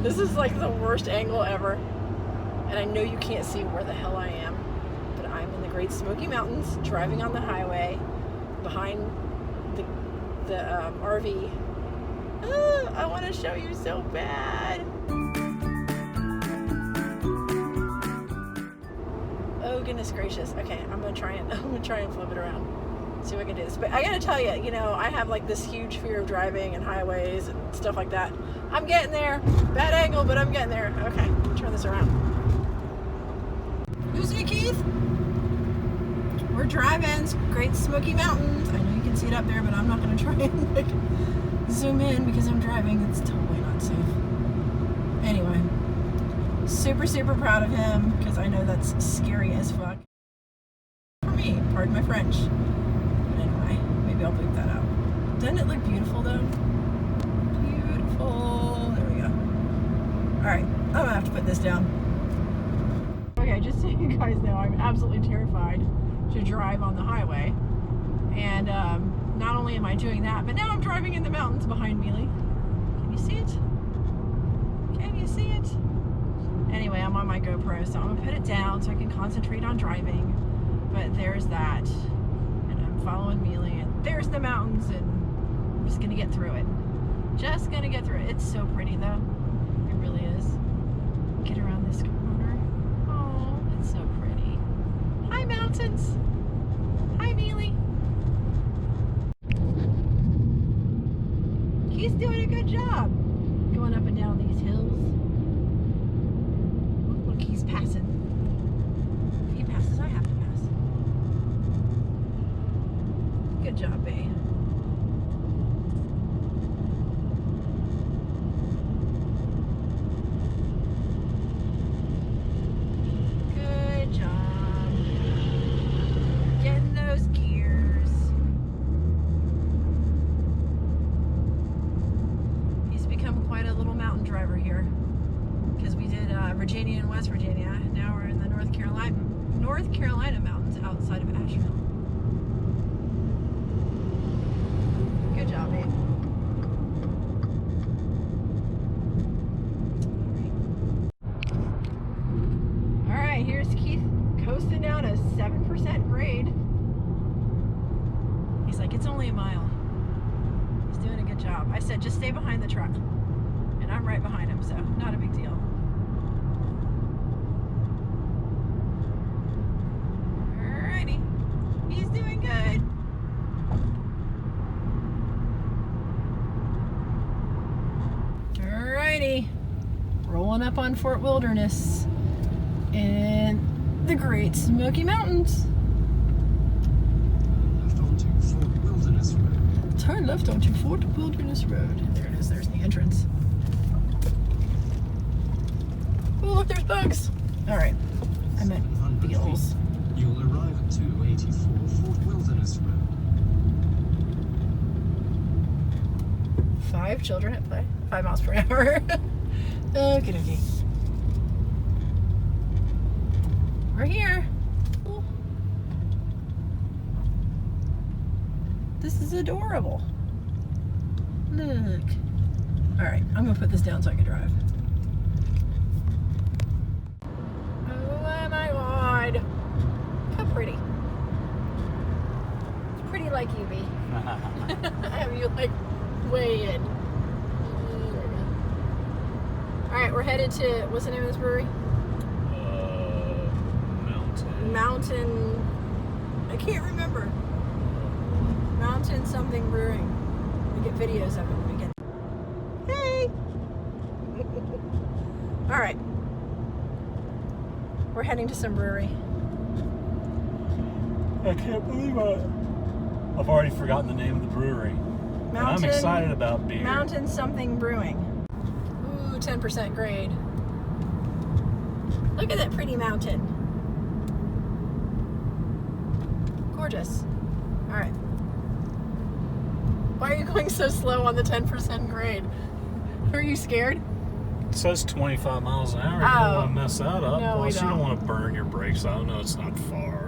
This is like the worst angle ever. And I know you can't see where the hell I am. But I'm in the Great Smoky Mountains, driving on the highway behind the RV. I want to show you so bad. Oh goodness gracious. Okay, I'm gonna try and flip it around. See if I can do this. But I gotta tell you, you know, I have like this huge fear of driving and highways and stuff like that. I'm getting there. Bad angle, but I'm getting there. Okay, turn this around. Who's it, Keith? We're driving Great Smoky Mountains. I know you can see it up there, but I'm not gonna try and like zoom in because I'm driving. It's totally not safe. Anyway, super proud of him because I know that's scary as fuck for me. Pardon my French. But anyway, maybe I'll bleep that out. Doesn't it look beautiful though? Beautiful. There we go. All right, I'm gonna have to put this down. Okay, just so you guys know, I'm absolutely terrified to drive on the highway, and not only am I doing that, but now I'm driving in the mountains behind Mealy. Can you see it? Can you see it? Anyway, I'm on my GoPro, so I'm gonna put it down so I can concentrate on driving. But there's that, and I'm following Mealy, and there's the mountains, and I'm just gonna get through it. Just gonna get through it. It's so pretty though. It really is. Get around this corner. Oh, it's so pretty. Hi, mountains. Hi, Mealy. He's doing a good job going up and down these hills. Look, he's passing. If he passes, I have to pass. Good job, babe. Good job. Getting those gears. He's become quite a little mountain driver here. Because we did Virginia and West Virginia. Now we're in the North Carolina mountains outside of Asheville. Good job, babe. All right, here's Keith coasting down a 7% grade. He's like, it's only a mile. He's doing a good job. I said, just stay behind the truck. And I'm right behind him, so not a big deal. Alrighty. He's doing good. Alrighty. Rolling up on Fort Wilderness in the Great Smoky Mountains. Left onto Fort Wilderness Road. Turn left onto Fort Wilderness Road. There it is. There's the entrance. Oh, look, there's bugs. All right. I meant beetles. You'll arrive at 284 Fort Wilderness Road. 5 children at play. 5 miles per hour. Okay. We're here. This is adorable. Look. All right, I'm gonna put this down so I can drive. Oh my God. How pretty. It's pretty like you, B. I have you like way in. All right, we're headed to, what's the name of this brewery? Mountain, I can't remember. Mountain something brewing. We get videos of it when we get. Hey! All right. We're heading to some brewery. I can't believe I've already forgotten the name of the brewery. And I'm excited about beer. Mountain something brewing. Ooh, 10% grade. Look at that pretty mountain. Gorgeous. All right. Why are you going so slow on the 10% grade? Are you scared? It says 25 miles an hour. You don't want to mess that up. No, Plus, we you don't. don't want to burn your brakes. I know it's not far.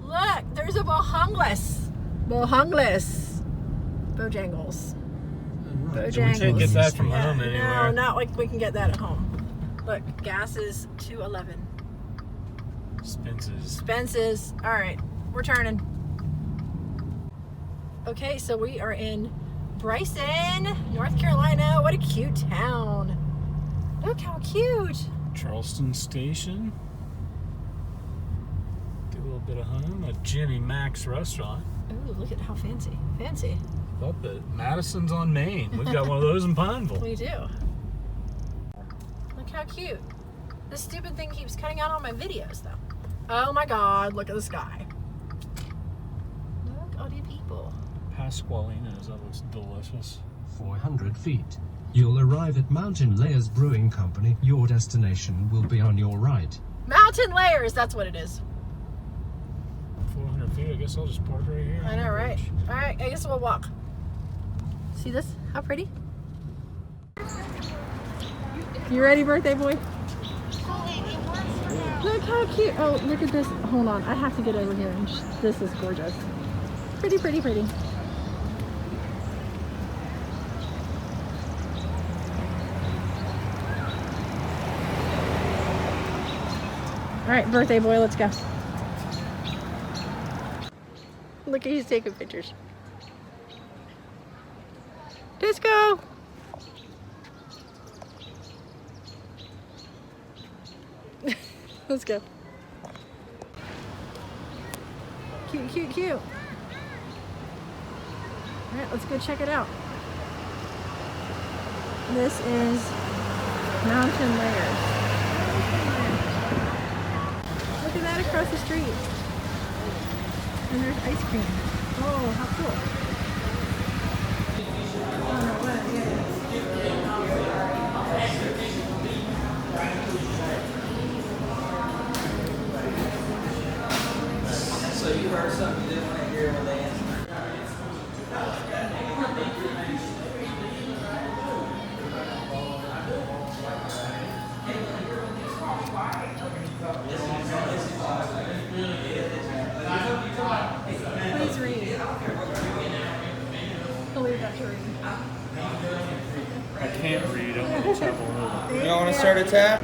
Look, there's a Bojangles. Bojangles. Bojangles. Bojangles. We can't get that from Yeah, home anywhere. No, not like we can get that at home. Look, gas is $2.11. Expenses. All right, we're turning. Okay, so we are in Bryson, North Carolina. What a cute town. Look how cute. Charleston Station. Get a little bit of home. A Jimmy Mac's restaurant. Ooh, look at how fancy. Fancy. Up at Madison's on Main. We've got one of those in Pineville. We do. Look how cute. This stupid thing keeps cutting out all my videos, though. Oh my God, look at the sky. Look, all the people. Pasqualinos, that looks delicious. 400 feet. You'll arrive at Mountain Layers Brewing Company. Your destination will be on your right. Mountain Layers, that's what it is. 400 feet, I guess I'll just park right here. I know, right? All right, I guess we'll walk. See this? How pretty? You ready, birthday boy? Look how cute. Oh, look at this. Hold on. I have to get over here. And this is gorgeous. Pretty, pretty, pretty. All right, birthday boy, let's go. Look at he's taking pictures. Disco! Let's go. Cute, cute, cute. All right, let's go check it out. This is Mountain Layers. Look at that across the street. And there's ice cream. Oh, how cool. Oh, no, what? Yeah. So you heard something you didn't want to hear when they answered. Please read. Believe that to read. I can't read. I'm going to tap a little. You don't want to start a tap?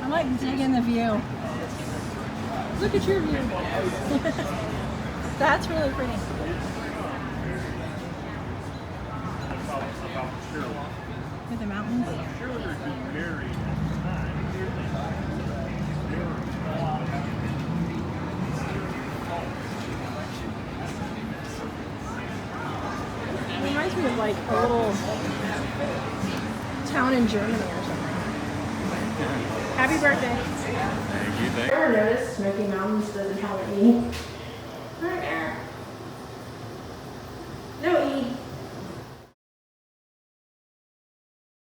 I like digging the view. Look at your view. That's really pretty. With the mountains. It reminds me of like a little town in Germany or something. Happy birthday. Thank you. Ever noticed Smoky Mountains doesn't have any